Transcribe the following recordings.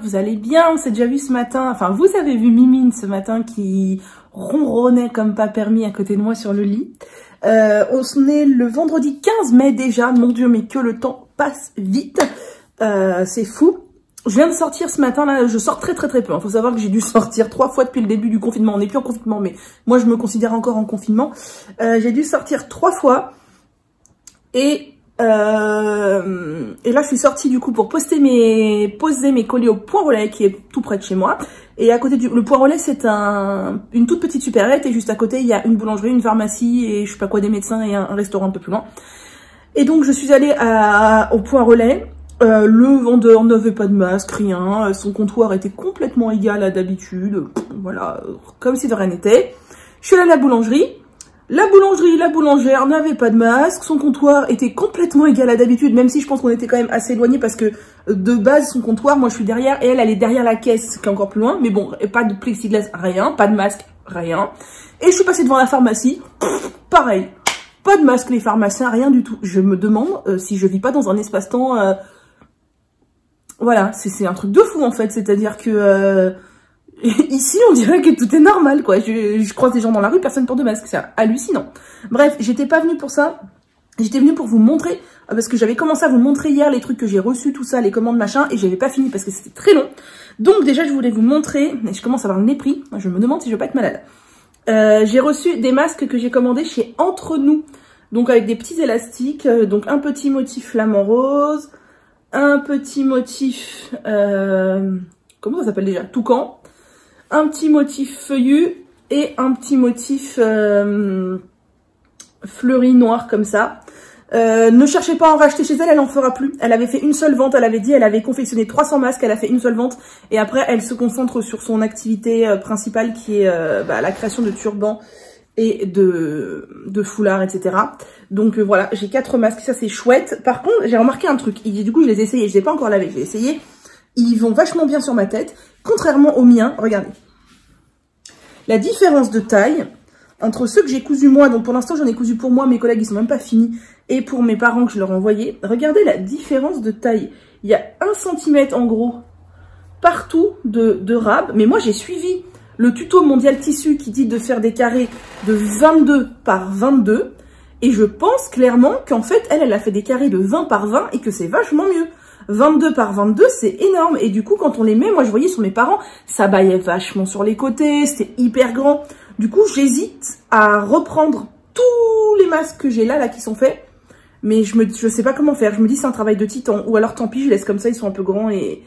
vous allez bien. On s'est déjà vu ce matin, enfin vous avez vu Mimine ce matin qui ronronnait comme pas permis à côté de moi sur le lit. On est le vendredi 15 mai déjà, mon Dieu, mais que le temps passe vite, c'est fou. Je viens de sortir ce matin, là, je sors très peu. Il faut savoir que j'ai dû sortir 3 fois depuis le début du confinement. On n'est plus en confinement, mais moi je me considère encore en confinement. J'ai dû sortir 3 fois. Et là je suis sortie du coup pour poser mes colis au Point Relais qui est tout près de chez moi. Et à côté le Point Relais c'est une toute petite supérette et juste à côté il y a une boulangerie, une pharmacie et je sais pas quoi, des médecins et un restaurant un peu plus loin. Et donc je suis allée au Point Relais. Le vendeur n'avait pas de masque, rien. Son comptoir était complètement égal à d'habitude. Voilà, comme si de rien n'était. Je suis allée à la boulangerie. La boulangère n'avait pas de masque. Son comptoir était complètement égal à d'habitude, même si je pense qu'on était quand même assez éloignés parce que de base, son comptoir, moi je suis derrière et elle est derrière la caisse, qui est encore plus loin. Mais bon, pas de plexiglas, rien. Pas de masque, rien. Et je suis passée devant la pharmacie. Pareil. Pas de masque, les pharmaciens, rien du tout. Je me demande si je vis pas dans un espace-temps... Voilà, c'est un truc de fou en fait, c'est-à-dire que ici on dirait que tout est normal quoi. Je croise des gens dans la rue, personne porte de masque, c'est hallucinant. Bref, j'étais pas venue pour ça, j'étais venue pour vous montrer, parce que j'avais commencé à vous montrer hier les trucs que j'ai reçus, tout ça, les commandes machin, et j'avais pas fini parce que c'était très long. Donc déjà je voulais vous montrer, et je commence à avoir le nez pris, je me demande si je vais pas être malade. J'ai reçu des masques que j'ai commandés chez Entre Nous, donc avec des petits élastiques, donc un petit motif flamant rose, un petit motif, comment ça s'appelle déjà, toucan, un petit motif feuillu et un petit motif fleuri noir comme ça. Ne cherchez pas à en racheter chez elle, elle en fera plus. Elle avait fait une seule vente, elle avait dit, elle avait confectionné 300 masques, elle a fait une seule vente et après elle se concentre sur son activité principale qui est la création de turbans et de foulards, etc. Donc voilà, j'ai 4 masques, ça c'est chouette. Par contre, j'ai remarqué un truc, du coup je les ai essayés, je les ai pas encore lavés, je les ai essayés. Ils vont vachement bien sur ma tête, contrairement aux miens, regardez. La différence de taille entre ceux que j'ai cousus moi, donc pour l'instant j'en ai cousu pour moi, mes collègues ils sont même pas finis, et pour mes parents que je leur ai envoyé, regardez la différence de taille. Il y a 1 cm en gros partout de rab, mais moi j'ai suivi le tuto mondial tissu qui dit de faire des carrés de 22 par 22. Et je pense clairement qu'en fait, elle a fait des carrés de 20 par 20 et que c'est vachement mieux. 22 par 22, c'est énorme. Et du coup, quand on les met, moi je voyais sur mes parents, ça baillait vachement sur les côtés, c'était hyper grand. Du coup, j'hésite à reprendre tous les masques que j'ai là qui sont faits. Mais je sais pas comment faire. Je me dis c'est un travail de titan. Ou alors tant pis, je laisse comme ça, ils sont un peu grands et...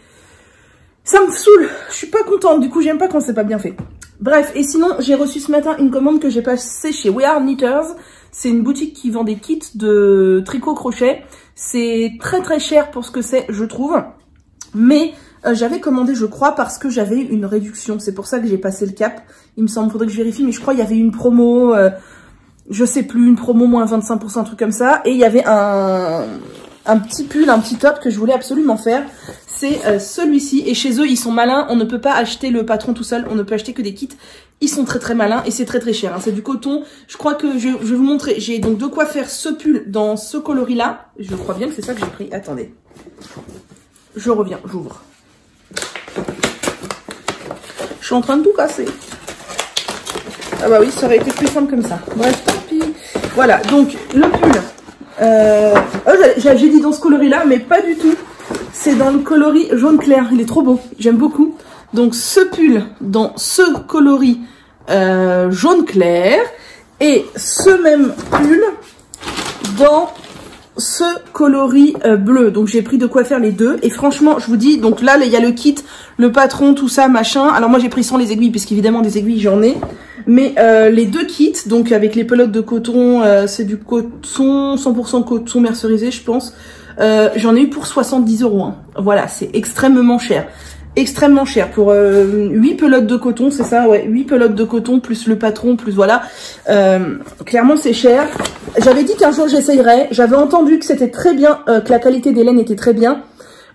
ça me saoule, je suis pas contente, du coup j'aime pas quand c'est pas bien fait. Bref, et sinon j'ai reçu ce matin une commande que j'ai passée chez We Are Knitters. C'est une boutique qui vend des kits de tricot crochet. C'est très cher pour ce que c'est, je trouve. Mais j'avais commandé, je crois, parce que j'avais une réduction. C'est pour ça que j'ai passé le cap. Il me semble, faudrait que je vérifie, mais je crois qu'il y avait une promo, je sais plus, une promo moins 25%, un truc comme ça. Et il y avait un petit pull, un petit top que je voulais absolument faire. C'est celui-ci. Et chez eux, ils sont malins. On ne peut pas acheter le patron tout seul. On ne peut acheter que des kits. Ils sont très malins et c'est très cher. Hein. C'est du coton. Je crois que je vais vous montrer. J'ai donc de quoi faire ce pull dans ce coloris-là. Je crois bien que c'est ça que j'ai pris. Attendez. Je reviens. J'ouvre. Je suis en train de tout casser. Ah bah oui, ça aurait été plus simple comme ça. Bref, tant pis. Voilà. Donc, le pull. J'ai dit dans ce coloris-là, mais pas du tout. C'est dans le coloris jaune clair. Il est trop beau. J'aime beaucoup. Donc, ce pull dans ce coloris jaune clair. Et ce même pull dans ce coloris bleu. Donc, j'ai pris de quoi faire les deux. Et franchement, je vous dis, donc là, il y a le kit, le patron, tout ça, machin. Alors, moi, j'ai pris sans les aiguilles, puisqu'évidemment, des aiguilles, j'en ai. Mais les deux kits, donc avec les pelotes de coton, c'est du coton, 100% coton mercerisé, je pense. J'en ai eu pour 70 €. Hein. Voilà, c'est extrêmement cher. Extrêmement cher. Pour 8 pelotes de coton, c'est ça, ouais, 8 pelotes de coton, plus le patron, plus voilà. Clairement, c'est cher. J'avais dit qu'un jour, j'essayerais. J'avais entendu que c'était très bien, que la qualité des laines était très bien,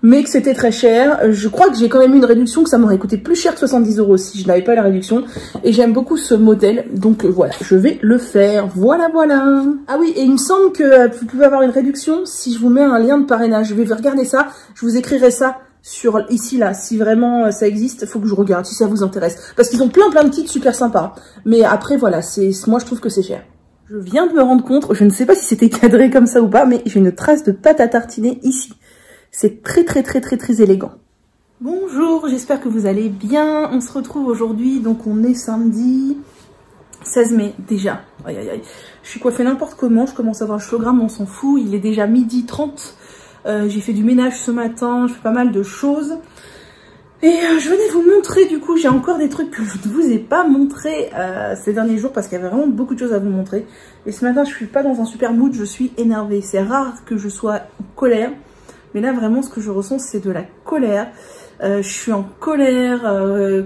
mais que c'était très cher. Je crois que j'ai quand même eu une réduction, que ça m'aurait coûté plus cher que 70 € si je n'avais pas la réduction. Et j'aime beaucoup ce modèle, donc voilà, je vais le faire. Voilà. Ah oui, et il me semble que vous pouvez avoir une réduction si je vous mets un lien de parrainage. Je vais regarder ça, je vous écrirai ça sur ici là, si vraiment ça existe, faut que je regarde si ça vous intéresse. Parce qu'ils ont plein de kits super sympas. Mais après voilà, moi je trouve que c'est cher. Je viens de me rendre compte, je ne sais pas si c'était cadré comme ça ou pas, mais j'ai une trace de pâte à tartiner ici. C'est très élégant. Bonjour, j'espère que vous allez bien. On se retrouve aujourd'hui, donc on est samedi 16 mai déjà. Aïe aïe aïe. Je suis coiffée n'importe comment, je commence à avoir le cheveu gras, mais on s'en fout. Il est déjà 12h30. J'ai fait du ménage ce matin, je fais pas mal de choses. Et je venais vous montrer, du coup, j'ai encore des trucs que je ne vous ai pas montré ces derniers jours parce qu'il y avait vraiment beaucoup de choses à vous montrer. Et ce matin, je suis pas dans un super mood, je suis énervée. C'est rare que je sois en colère, mais là, vraiment, ce que je ressens, c'est de la colère. Je suis en colère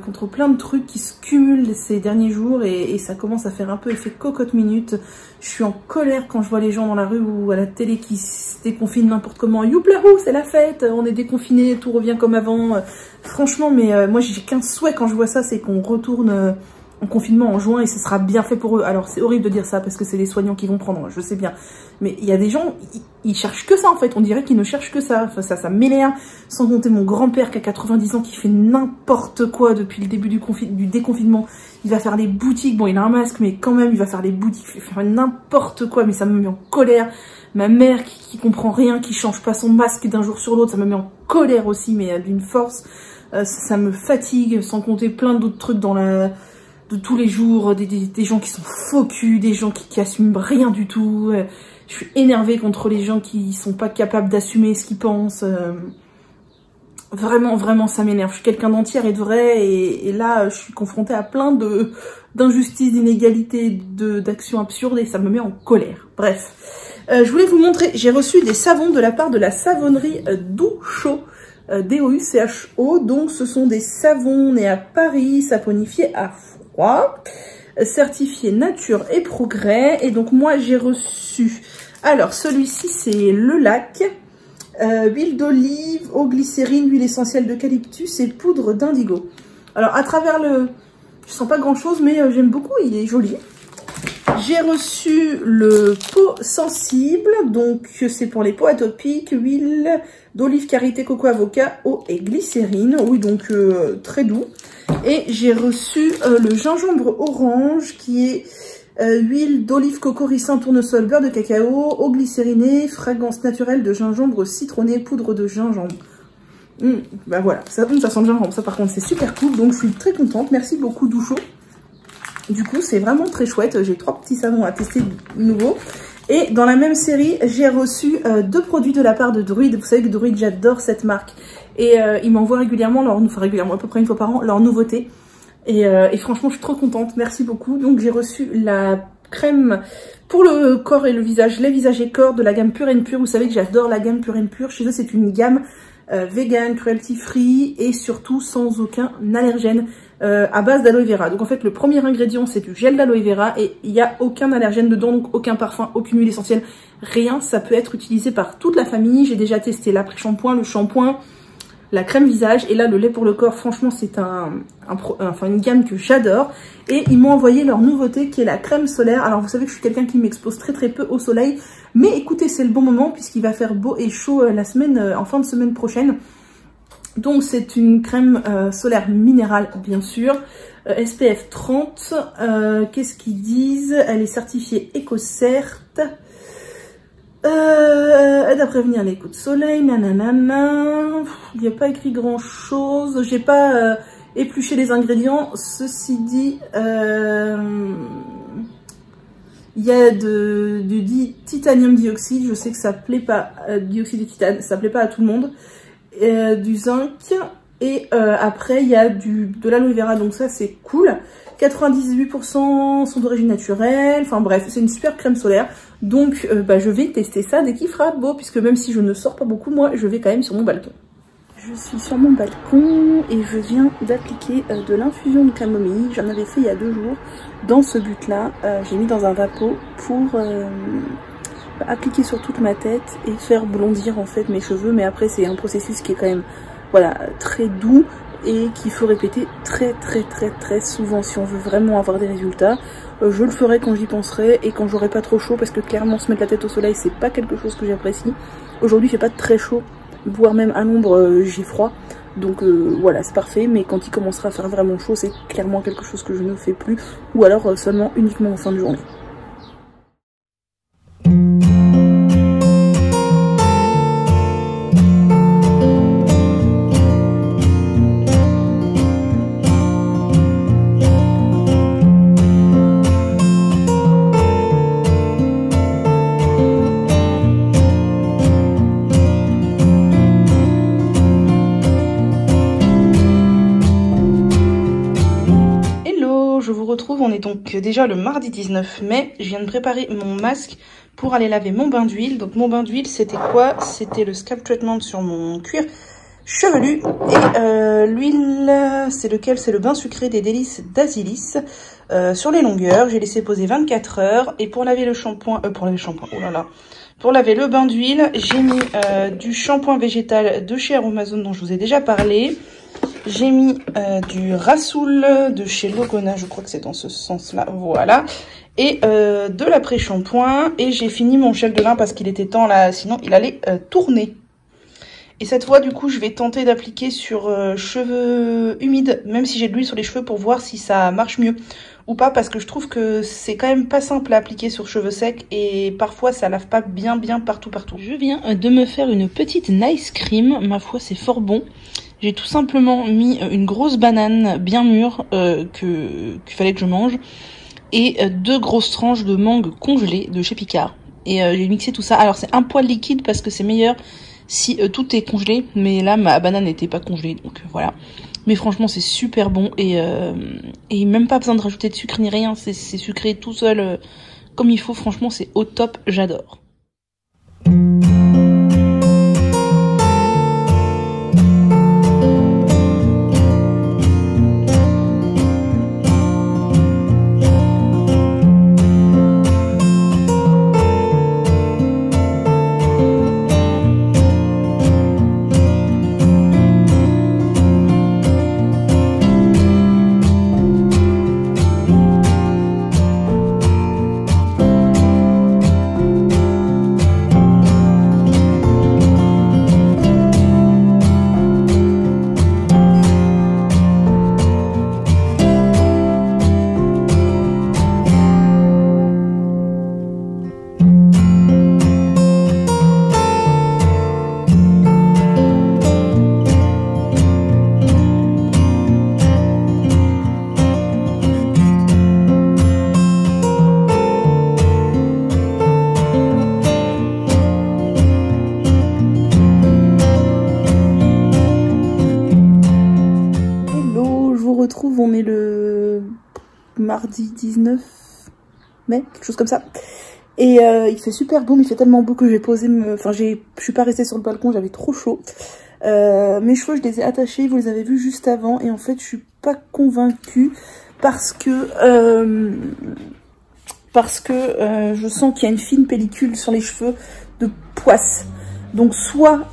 contre plein de trucs qui se cumulent ces derniers jours et ça commence à faire un peu effet cocotte minute. Je suis en colère quand je vois les gens dans la rue ou à la télé qui se déconfinent n'importe comment. Youplahou, c'est la fête, on est déconfinés, tout revient comme avant. Franchement, mais moi j'ai qu'un souhait quand je vois ça, c'est qu'on retourne en confinement en juin et ce sera bien fait pour eux. Alors c'est horrible de dire ça parce que c'est les soignants qui vont prendre, je sais bien. Mais il y a des gens, ils cherchent que ça en fait, on dirait qu'ils ne cherchent que ça. Enfin, ça m'énerve, sans compter mon grand-père qui a 90 ans, qui fait n'importe quoi depuis le début du déconfinement. Il va faire les boutiques, bon il a un masque mais quand même il va faire les boutiques, il va faire n'importe quoi, mais ça me met en colère. Ma mère qui comprend rien, qui change pas son masque d'un jour sur l'autre, ça me met en colère aussi, mais d'une force. Ça me fatigue, sans compter plein d'autres trucs de tous les jours, des gens qui sont faux cul, des gens qui assument rien du tout. Je suis énervée contre les gens qui sont pas capables d'assumer ce qu'ils pensent. Vraiment, ça m'énerve. Je suis quelqu'un d'entière et de vrai, et là, je suis confrontée à plein d'injustices, d'inégalités, d'actions absurdes, et ça me met en colère. Bref, je voulais vous montrer, j'ai reçu des savons de la part de la savonnerie Doucho. D-O-U-C-H-O, donc ce sont des savons nés à Paris, saponifiés à froid, certifiés nature et progrès, et donc moi j'ai reçu, alors celui-ci c'est le lac, huile d'olive, eau glycérine, huile essentielle d'eucalyptus et poudre d'indigo. Alors à travers je sens pas grand chose mais j'aime beaucoup, il est joli. J'ai reçu le pot sensible, donc c'est pour les peaux atopiques, huile d'olive, karité, coco, avocat, eau et glycérine, oui donc très doux. Et j'ai reçu le gingembre orange qui est huile d'olive, coco, ricin, tournesol, beurre de cacao, eau glycérinée, fragrance naturelle de gingembre citronné, poudre de gingembre. Bah voilà, ça sent le gingembre, ça par contre c'est super cool, donc je suis très contente, merci beaucoup Doucho. Du coup, c'est vraiment très chouette. J'ai 3 petits savons à tester nouveaux. Et dans la même série, j'ai reçu 2 produits de la part de Druid. Vous savez que Druid, j'adore cette marque. Et ils m'envoient régulièrement, à peu près une fois par an, leurs nouveautés. Et franchement, je suis trop contente. Merci beaucoup. Donc, j'ai reçu la crème pour le corps et le visage, les visages et corps de la gamme Pure & Pure. Vous savez que j'adore la gamme Pure & Pure. Chez eux, c'est une gamme vegan, cruelty free et surtout sans aucun allergène. À base d'aloe vera. Donc en fait le premier ingrédient c'est du gel d'aloe vera et il n'y a aucun allergène dedans, donc aucun parfum, aucune huile essentielle, rien. Ça peut être utilisé par toute la famille. J'ai déjà testé l'après-shampoing, le shampoing, la crème visage et là le lait pour le corps. Franchement c'est une gamme que j'adore. Et ils m'ont envoyé leur nouveauté qui est la crème solaire. Alors vous savez que je suis quelqu'un qui m'expose très peu au soleil, mais écoutez c'est le bon moment puisqu'il va faire beau et chaud en fin de semaine prochaine. Donc c'est une crème solaire minérale bien sûr, SPF 30, qu'est-ce qu'ils disent? Elle est certifiée EcoCert, aide à prévenir les coups de soleil, nanana, il n'y a pas écrit grand chose, j'ai pas épluché les ingrédients, ceci dit, il y a du titanium dioxyde, je sais que ça plaît pas, dioxyde de titane, ça plaît pas à tout le monde. Du zinc et après il y a de l'aloe vera, donc ça c'est cool. 98% sont d'origine naturelle, enfin bref c'est une super crème solaire, donc je vais tester ça dès qu'il fera beau, puisque même si je ne sors pas beaucoup, moi je vais quand même sur mon balcon. Je suis sur mon balcon et je viens d'appliquer de l'infusion de camomille. J'en avais fait il y a 2 jours. Dans ce but là j'ai mis dans un vapeau pour appliquer sur toute ma tête et faire blondir en fait mes cheveux, mais après c'est un processus qui est quand même voilà très doux et qu'il faut répéter très souvent si on veut vraiment avoir des résultats. Je le ferai quand j'y penserai et quand j'aurai pas trop chaud, parce que clairement se mettre la tête au soleil c'est pas quelque chose que j'apprécie. Aujourd'hui il fait pas très chaud voire même à l'ombre, j'ai froid. Donc voilà, c'est parfait, mais quand il commencera à faire vraiment chaud, c'est clairement quelque chose que je ne fais plus, ou alors seulement uniquement en fin de journée. Je vous retrouve, on est donc déjà le mardi 19 mai, je viens de préparer mon masque pour aller laver mon bain d'huile. Donc mon bain d'huile c'était quoi? C'était le scalp treatment sur mon cuir chevelu et l'huile c'est lequel? C'est le bain sucré des délices d'Asilis sur les longueurs. J'ai laissé poser 24 heures et pour laver le shampoing, oh là là, pour laver le bain d'huile, j'ai mis du shampoing végétal de chez Aromazone dont je vous ai déjà parlé. J'ai mis du Rassoul de chez Logona, je crois que c'est dans ce sens-là, voilà. Et de l'après-shampoing. Et j'ai fini mon gel de lin parce qu'il était temps là, sinon il allait tourner. Et cette fois, du coup, je vais tenter d'appliquer sur cheveux humides, même si j'ai de l'huile sur les cheveux, pour voir si ça marche mieux ou pas. Parce que je trouve que c'est quand même pas simple à appliquer sur cheveux secs et parfois ça lave pas bien partout. Je viens de me faire une petite nice cream, ma foi c'est fort bon. J'ai tout simplement mis une grosse banane bien mûre qu'il fallait que je mange et 2 grosses tranches de mangue congelée de chez Picard. Et j'ai mixé tout ça. Alors c'est un poil liquide parce que c'est meilleur si tout est congelé. Mais là ma banane n'était pas congelée donc voilà. Mais franchement c'est super bon et même pas besoin de rajouter de sucre ni rien. C'est sucré tout seul comme il faut. Franchement c'est au top, j'adore. On est le mardi 19 mai, quelque chose comme ça. Et il fait super beau, mais il fait tellement beau que j'ai posé, je suis pas restée sur le balcon, j'avais trop chaud. Mes cheveux, je les ai attachés, vous les avez vus juste avant, et en fait, je suis pas convaincue parce que je sens qu'il y a une fine pellicule sur les cheveux de poisse. Donc soit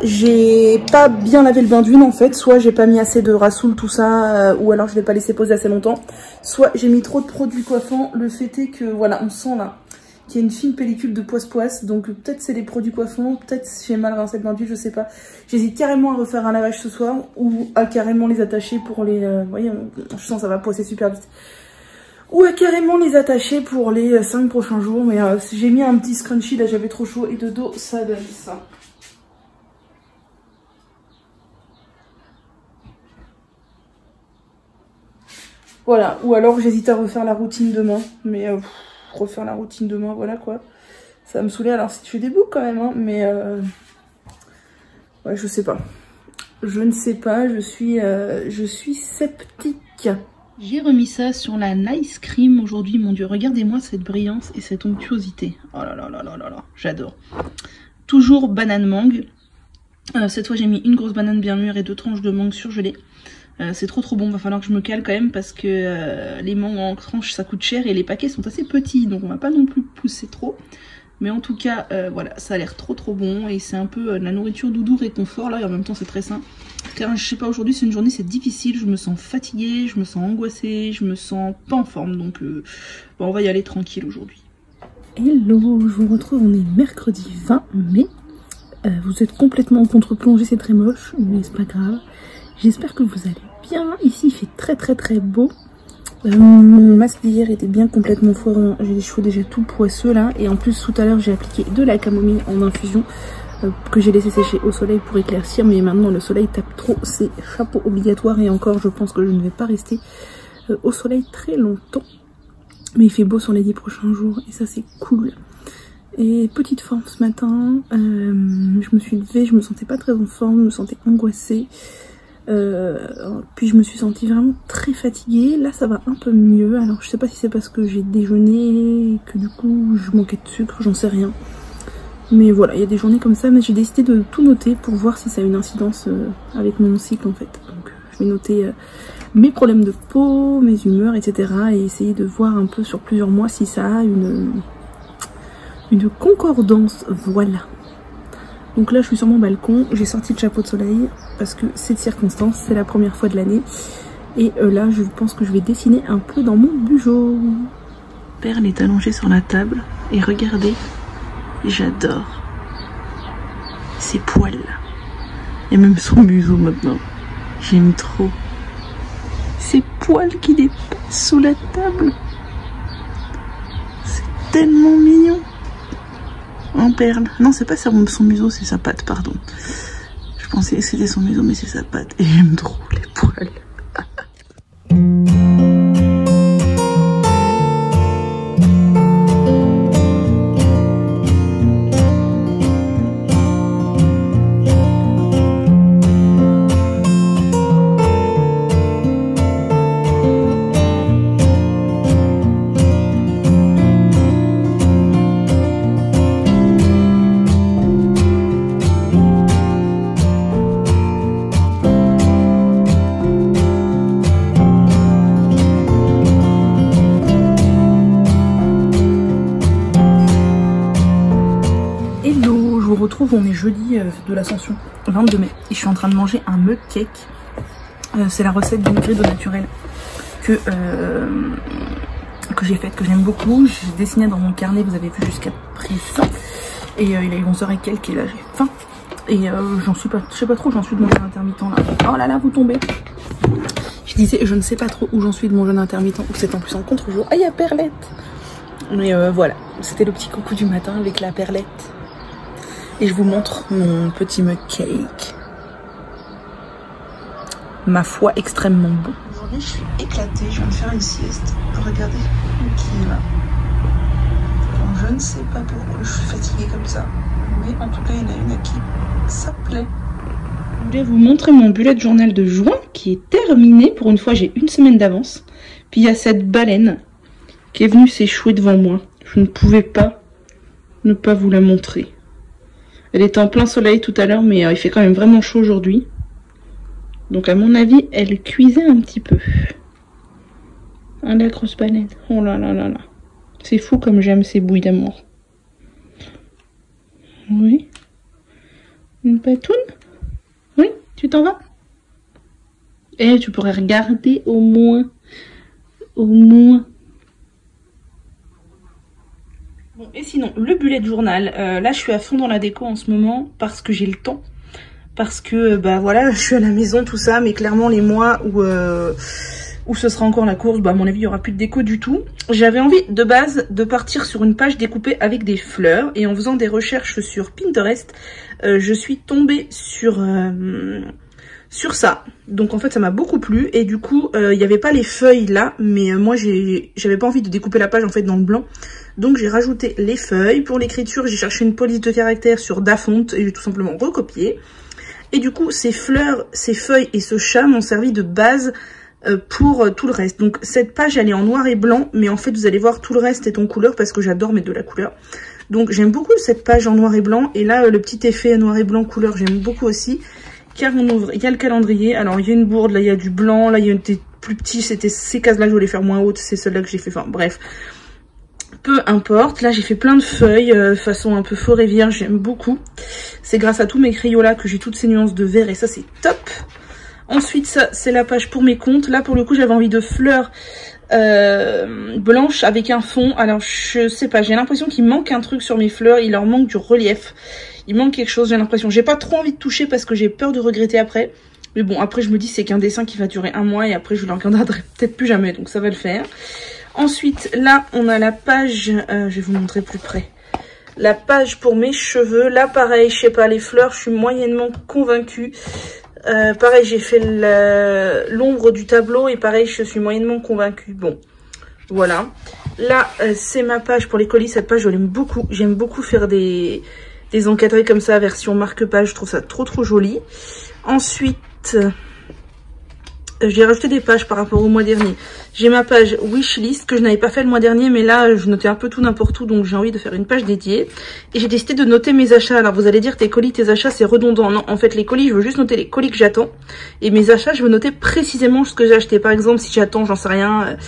j'ai pas bien lavé le bain d'huile en fait, soit j'ai pas mis assez de Rassoul tout ça, ou alors je l'ai pas laissé poser assez longtemps, soit j'ai mis trop de produits coiffants. Le fait est que voilà, on sent là qu'il y a une fine pellicule de poisse-poisse, donc peut-être c'est les produits coiffants, peut-être j'ai mal rincé le bain d'huile, je sais pas. J'hésite carrément à refaire un lavage ce soir ou à carrément les attacher pour les... vous voyez, je sens que ça va poisser super vite. Ou à carrément les attacher pour les 5 prochains jours, mais j'ai mis un petit scrunchie, là j'avais trop chaud et de dos ça donne ça. Voilà, ou alors j'hésite à refaire la routine demain, mais refaire la routine demain, voilà quoi. Ça va me saouler, alors si tu fais des boucles quand même, hein, mais ouais, je sais pas. Je ne sais pas, je suis sceptique. J'ai remis ça sur la Nice Cream aujourd'hui, mon dieu, regardez-moi cette brillance et cette onctuosité. Oh là là là là là là, j'adore. Toujours banane mangue. Cette fois j'ai mis une grosse banane bien mûre et 2 tranches de mangue surgelée. C'est trop bon, va falloir que je me cale quand même parce que les mangues en tranches ça coûte cher et les paquets sont assez petits, donc on va pas non plus pousser trop. Mais en tout cas, voilà, ça a l'air trop bon et c'est un peu de la nourriture doudou réconfort là, et en même temps c'est très sain. Car je sais pas, aujourd'hui c'est une journée, c'est difficile, je me sens fatiguée, je me sens angoissée, je me sens pas en forme, donc bon, on va y aller tranquille aujourd'hui. Hello, je vous retrouve, on est mercredi 20 mai. Vous êtes complètement en contre-plongée, c'est très moche, mais c'est pas grave. J'espère que vous allez bien. Ici, il fait très beau. Mon masque d'hier était bien complètement foireux. J'ai les cheveux déjà tout poisseux là. Et en plus, tout à l'heure, j'ai appliqué de la camomille en infusion que j'ai laissé sécher au soleil pour éclaircir. Mais maintenant, le soleil tape trop. C'est chapeau obligatoire. Et encore, je pense que je ne vais pas rester au soleil très longtemps. Mais il fait beau sur les 10 prochains jours et ça c'est cool. Et petite forme ce matin, je me suis levée, je me sentais pas très en forme, je me sentais angoissée. Puis je me suis sentie vraiment très fatiguée. Là ça va un peu mieux. Alors je sais pas si c'est parce que j'ai déjeuné et que du coup je manquais de sucre, j'en sais rien. Mais voilà, il y a des journées comme ça, mais j'ai décidé de tout noter pour voir si ça a une incidence avec mon cycle en fait. Donc je vais noter mes problèmes de peau, mes humeurs, etc. et essayer de voir un peu sur plusieurs mois si ça a une concordance, voilà. Donc là je suis sur mon balcon, j'ai sorti le chapeau de soleil parce que c'est de circonstance, c'est la première fois de l'année. Et là je pense que je vais dessiner un peu dans mon bugeot. Perle est allongée sur la table et regardez, j'adore ses poils. Et même son museau maintenant, j'aime trop. Ces poils qui dépassent sous la table. C'est tellement mignon. En perle. Non, c'est pas son museau, c'est sa patte, pardon. Je pensais que c'était son museau, mais c'est sa patte. Et j'aime trop les poils. On est jeudi de l'Ascension, 22 mai, et je suis en train de manger un mug cake. C'est la recette d'une grille d'eau naturelle que j'ai faite, que j'aime beaucoup. J'ai dessiné dans mon carnet, vous avez vu jusqu'à présent. Et il est 11h et quelques, et là j'ai faim. Et j'en suis pas, je sais pas trop où j'en suis de mon jeûne intermittent là. Oh là là, vous tombez. Je disais, je ne sais pas trop où j'en suis de mon jeûne intermittent, ou c'est en plus en contre-jour. Ah, il y a Perlette. Mais voilà, c'était le petit coucou du matin avec la Perlette. Et je vous montre mon petit mug cake. Ma foi, extrêmement bon. Aujourd'hui, je suis éclatée. Je viens de faire une sieste. Regardez qui est là. Alors, je ne sais pas pourquoi je suis fatiguée comme ça. Mais en tout cas, il y en a une à qui ça plaît. Je voulais vous montrer mon bullet journal de juin qui est terminé. Pour une fois, j'ai une semaine d'avance. Puis il y a cette baleine qui est venue s'échouer devant moi. Je ne pouvais pas ne pas vous la montrer. Elle était en plein soleil tout à l'heure, mais il fait quand même vraiment chaud aujourd'hui. Donc à mon avis, elle cuisait un petit peu. Ah, la grosse baleine. Oh là là là là. C'est fou comme j'aime ces bouilles d'amour. Oui. Une patoune? Oui, tu t'en vas? Eh, tu pourrais regarder au moins. Au moins. Bon, et sinon, le bullet journal, là je suis à fond dans la déco en ce moment parce que j'ai le temps. Parce que, bah voilà, je suis à la maison, tout ça, mais clairement les mois où ce sera encore la course, bah à mon avis il n'y aura plus de déco du tout. J'avais envie de base de partir sur une page découpée avec des fleurs et en faisant des recherches sur Pinterest, je suis tombée sur ça. Donc en fait ça m'a beaucoup plu et du coup il n'y avait pas les feuilles là, mais moi j'avais pas envie de découper la page en fait dans le blanc. Donc j'ai rajouté les feuilles. Pour l'écriture, j'ai cherché une police de caractère sur Dafont et j'ai tout simplement recopié. Et du coup, ces fleurs, ces feuilles et ce chat m'ont servi de base pour tout le reste. Donc cette page, elle est en noir et blanc, mais en fait, vous allez voir, tout le reste est en couleur parce que j'adore mettre de la couleur. Donc j'aime beaucoup cette page en noir et blanc. Et là, le petit effet noir et blanc couleur, j'aime beaucoup aussi. Car on ouvre, il y a le calendrier. Alors il y a une bourde, là il y a du blanc, là il y a des plus petits, c'était ces cases-là que je voulais faire moins hautes, c'est celle-là que j'ai fait, enfin bref. Peu importe, là j'ai fait plein de feuilles façon un peu forêt vierge, j'aime beaucoup. C'est grâce à tous mes Crayolas que j'ai toutes ces nuances de vert et ça c'est top. Ensuite, ça, c'est la page pour mes comptes. Là, pour le coup, j'avais envie de fleurs blanches avec un fond. Alors, je sais pas, j'ai l'impression qu'il manque un truc sur mes fleurs. Il leur manque du relief. Il manque quelque chose, j'ai l'impression. J'ai pas trop envie de toucher parce que j'ai peur de regretter après. Mais bon, après, je me dis c'est qu'un dessin qui va durer 1 mois et après, je le regarderai peut-être plus jamais. Donc, ça va le faire. Ensuite, là, on a la page... je vais vous montrer plus près. La page pour mes cheveux. Là, pareil, je sais pas, les fleurs, je suis moyennement convaincue. Pareil, j'ai fait l'ombre du tableau et pareil, je suis moyennement convaincue. Bon, voilà. Là, c'est ma page pour les colis. Cette page, je l'aime beaucoup. J'aime beaucoup faire des encadrés comme ça, version marque-page. Je trouve ça trop joli. Ensuite, j'ai rajouté des pages par rapport au mois dernier. J'ai ma page wishlist que je n'avais pas fait le mois dernier, mais là je notais un peu tout n'importe où, donc j'ai envie de faire une page dédiée. Et j'ai décidé de noter mes achats. Alors vous allez dire tes colis, tes achats, c'est redondant. Non, en fait les colis, je veux juste noter les colis que j'attends. Et mes achats, je veux noter précisément ce que j'ai acheté. Par exemple, si j'attends, j'en sais rien,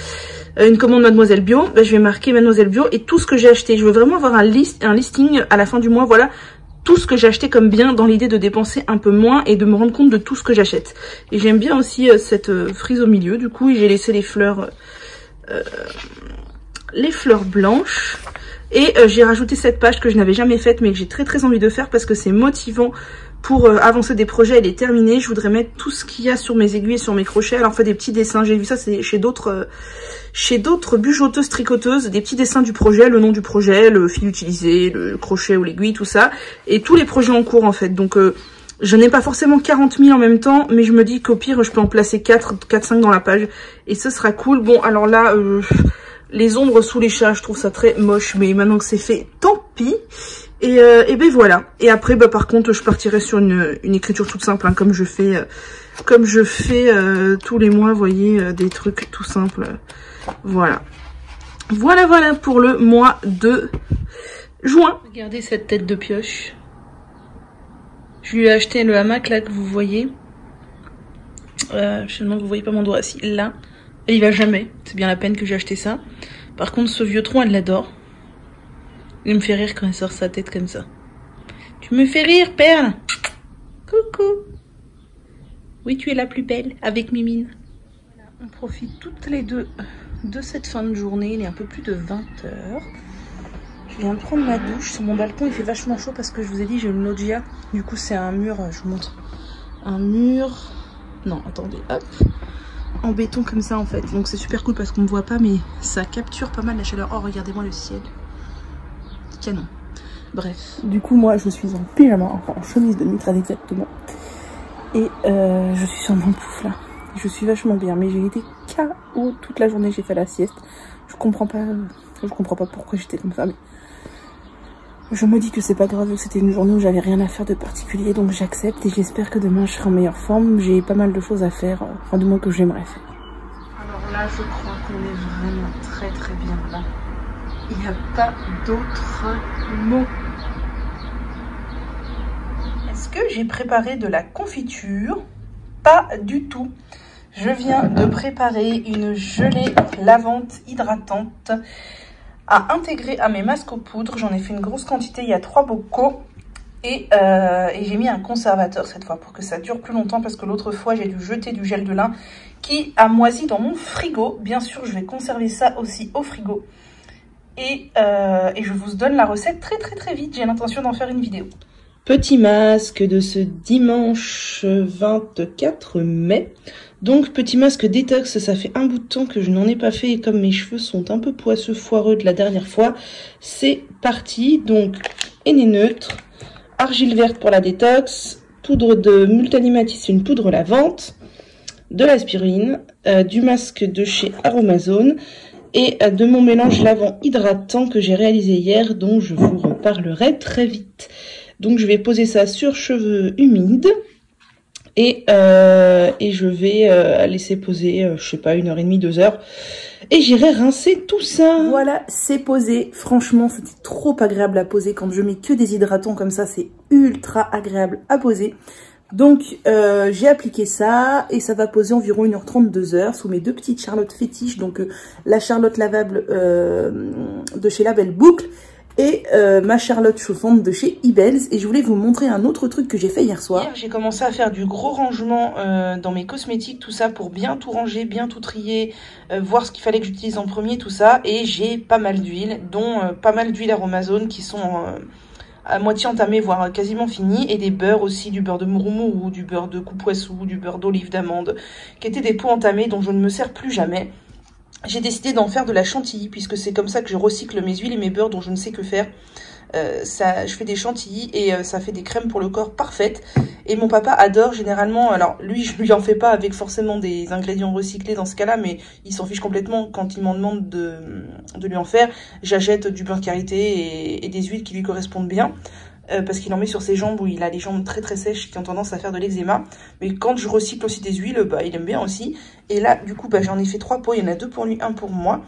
une commande Mademoiselle Bio, ben, je vais marquer Mademoiselle Bio et tout ce que j'ai acheté. Je veux vraiment avoir un listing à la fin du mois, voilà. Tout ce que j'ai acheté comme bien dans l'idée de dépenser un peu moins et de me rendre compte de tout ce que j'achète. Et j'aime bien aussi cette frise au milieu. Du coup, j'ai laissé les fleurs blanches. Et j'ai rajouté cette page que je n'avais jamais faite mais que j'ai très envie de faire parce que c'est motivant pour avancer des projets et les terminer. Je voudrais mettre tout ce qu'il y a sur mes aiguilles et sur mes crochets. Alors, on fait des petits dessins. J'ai vu ça, c'est chez d'autres bujoteuses, tricoteuses, des petits dessins du projet, le nom du projet, le fil utilisé, le crochet ou l'aiguille, tout ça. Et tous les projets en cours, en fait. Donc, je n'ai pas forcément 40 000 en même temps, mais je me dis qu'au pire, je peux en placer 4-5 dans la page. Et ce sera cool. Bon, alors là, les ombres sous les chats, je trouve ça très moche. Mais maintenant que c'est fait, tant pis. Et ben voilà. Et après, bah, par contre, je partirai sur une écriture toute simple, hein, comme je fais tous les mois, vous voyez, des trucs tout simples. Voilà. Voilà pour le mois de juin. Regardez cette tête de pioche. Je lui ai acheté le hamac là que vous voyez. Finalement, vous voyez pas mon doigt assis là. Et il va jamais. C'est bien la peine que j'ai acheté ça. Par contre, ce vieux tronc, elle l'adore. Il me fait rire quand elle sort sa tête comme ça. Tu me fais rire, Perle. Coucou. Oui, tu es la plus belle avec Mimine. Voilà, on profite toutes les deux de cette fin de journée. Il est un peu plus de 20 h. Je viens de prendre ma douche. Sur mon balcon, il fait vachement chaud parce que je vous ai dit, j'ai une loggia. Du coup, c'est un mur, je vous montre. Un mur... Non, attendez, hop. En béton comme ça, en fait. Donc, c'est super cool parce qu'on ne voit pas, mais ça capture pas mal la chaleur. Oh, regardez-moi le ciel. Canon. Bref. Du coup, moi, je suis en pyjama, enfin en chemise de nuit très exactement. Et je suis sur mon pouf là. Je suis vachement bien, mais j'ai été KO toute la journée. J'ai fait la sieste. Je comprends pas pourquoi j'étais comme ça, mais je me dis que c'est pas grave. C'était une journée où j'avais rien à faire de particulier, donc j'accepte et j'espère que demain je serai en meilleure forme. J'ai pas mal de choses à faire, enfin du moins que j'aimerais faire. Alors là, je crois qu'on est vraiment très bien là. Il n'y a pas d'autre mot. Est-ce que j'ai préparé de la confiture? Pas du tout. Je viens de préparer une gelée lavante hydratante à intégrer à mes masques aux poudres. J'en ai fait une grosse quantité, il y a 3 bocaux. Et j'ai mis un conservateur cette fois pour que ça dure plus longtemps parce que l'autre fois j'ai dû jeter du gel de lin qui a moisi dans mon frigo. Bien sûr, je vais conserver ça aussi au frigo. Et je vous donne la recette très vite. J'ai l'intention d'en faire une vidéo. Petit masque de ce dimanche 24 mai. Donc, petit masque détox, ça fait un bout de temps que je n'en ai pas fait. Et comme mes cheveux sont un peu poisseux, foireux de la dernière fois, c'est parti. Donc, henné neutre, argile verte pour la détox, poudre de Multanimatis, une poudre lavante, de l'aspirine, du masque de chez Aromazone, et de mon mélange lavant hydratant que j'ai réalisé hier, dont je vous reparlerai très vite. Donc je vais poser ça sur cheveux humides et je vais laisser poser, je sais pas, 1h30, 2 heures. Et j'irai rincer tout ça. Voilà, c'est posé. Franchement, c'était trop agréable à poser. Quand je mets que des hydratants comme ça, c'est ultra agréable à poser. Donc, j'ai appliqué ça et ça va poser environ 1h30, 2 heures sous mes 2 petites Charlotte fétiches. Donc, la Charlotte lavable de chez Label Boucle et ma Charlotte chauffante de chez Ibels. Et je voulais vous montrer un autre truc que j'ai fait hier soir. Hier, j'ai commencé à faire du gros rangement dans mes cosmétiques, tout ça, pour bien tout ranger, bien tout trier, voir ce qu'il fallait que j'utilise en premier, tout ça. Et j'ai pas mal d'huiles, dont pas mal d'huiles Aromazone qui sont à moitié entamées, voire quasiment finies. Et des beurres aussi, du beurre de mourou, du beurre de coupoissou, du beurre d'olive d'amande, qui étaient des pots entamés dont je ne me sers plus jamais. J'ai décidé d'en faire de la chantilly, puisque c'est comme ça que je recycle mes huiles et mes beurres dont je ne sais que faire. Je fais des chantilly et ça fait des crèmes pour le corps parfaites. Et mon papa adore généralement, alors lui je lui en fais pas avec forcément des ingrédients recyclés dans ce cas-là, mais il s'en fiche complètement quand il m'en demande de lui en faire. J'achète du beurre de karité et des huiles qui lui correspondent bien. Parce qu'il en met sur ses jambes où il a les jambes très très sèches qui ont tendance à faire de l'eczéma. Mais quand je recycle aussi des huiles, il aime bien aussi. Et là, du coup, j'en ai fait 3 pots. Il y en a 2 pour lui, 1 pour moi.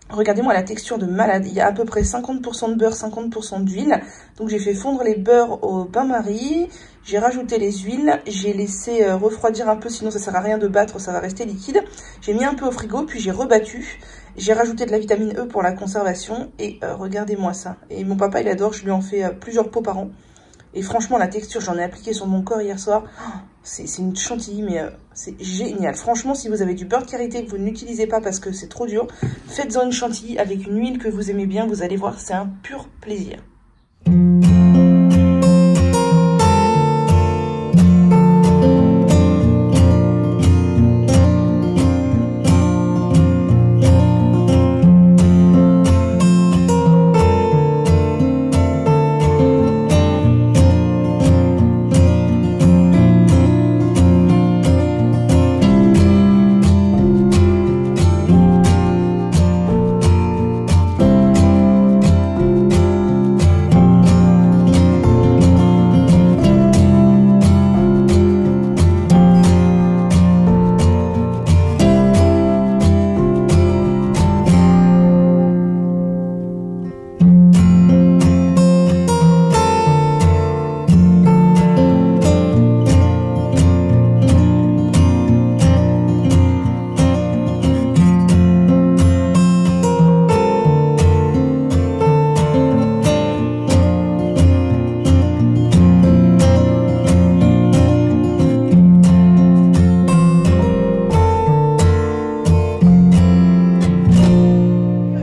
Regardez-moi la texture de malade. Il y a à peu près 50% de beurre, 50% d'huile. Donc j'ai fait fondre les beurres au bain-marie. J'ai rajouté les huiles. J'ai laissé refroidir un peu, sinon ça sert à rien de battre, ça va rester liquide. J'ai mis un peu au frigo, puis j'ai rebattu. J'ai rajouté de la vitamine E pour la conservation. Et regardez-moi ça. Et mon papa, il adore. Je lui en fais plusieurs pots par an. Et franchement, la texture, j'en ai appliqué sur mon corps hier soir. C'est une chantilly, mais c'est génial. Franchement, si vous avez du beurre de karité que vous n'utilisez pas parce que c'est trop dur, faites-en une chantilly avec une huile que vous aimez bien. Vous allez voir, c'est un pur plaisir.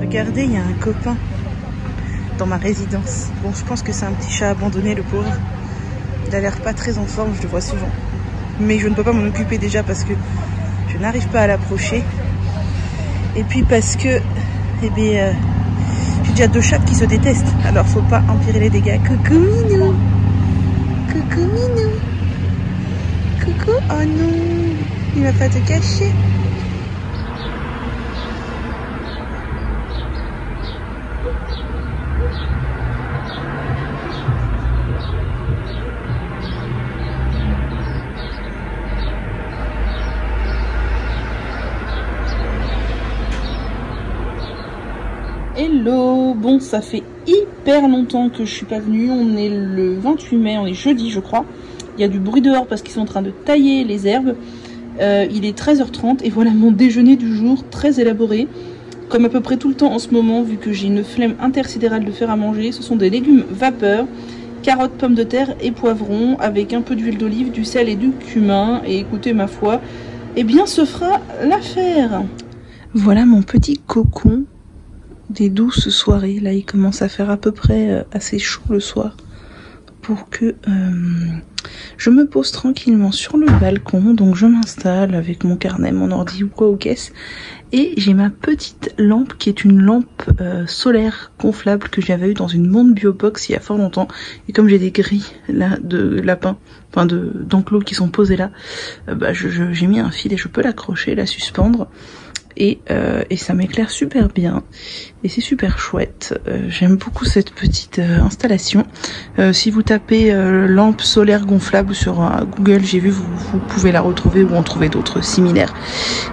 Regardez, il y a un copain dans ma résidence. Bon, je pense que c'est un petit chat abandonné, le pauvre. Il a l'air pas très en forme, je le vois souvent. Mais je ne peux pas m'en occuper déjà parce que je n'arrive pas à l'approcher. Et puis parce que, j'ai déjà 2 chats qui se détestent. Alors faut pas empirer les dégâts. Coucou Minou. Coucou Minou. Coucou, oh non, il va pas te cacher. Hello, bon, ça fait hyper longtemps que je suis pas venue. On est le 28 mai, on est jeudi je crois. Il y a du bruit dehors parce qu'ils sont en train de tailler les herbes. Il est 13h30 et voilà mon déjeuner du jour, très élaboré. Comme à peu près tout le temps en ce moment, vu que j'ai une flemme intersidérale de faire à manger. Ce sont des légumes vapeur, carottes, pommes de terre et poivrons, avec un peu d'huile d'olive, du sel et du cumin. Et écoutez, ma foi, eh bien ce fera l'affaire. Voilà mon petit cocon des douces soirées. Là il commence à faire à peu près assez chaud le soir pour que je me pose tranquillement sur le balcon. Donc je m'installe avec mon carnet, mon ordi ou quoi aux caisses, et j'ai ma petite lampe qui est une lampe solaire gonflable que j'avais eu dans une montre Biobox il y a fort longtemps. Et comme j'ai des grilles là de lapins, enfin d'enclos qui sont posés là, j'ai mis un fil et je peux l'accrocher, la suspendre. Et ça m'éclaire super bien et c'est super chouette. J'aime beaucoup cette petite installation. Si vous tapez lampe solaire gonflable sur Google, j'ai vu, vous pouvez la retrouver ou en trouver d'autres similaires.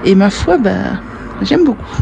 Et ma foi, j'aime beaucoup.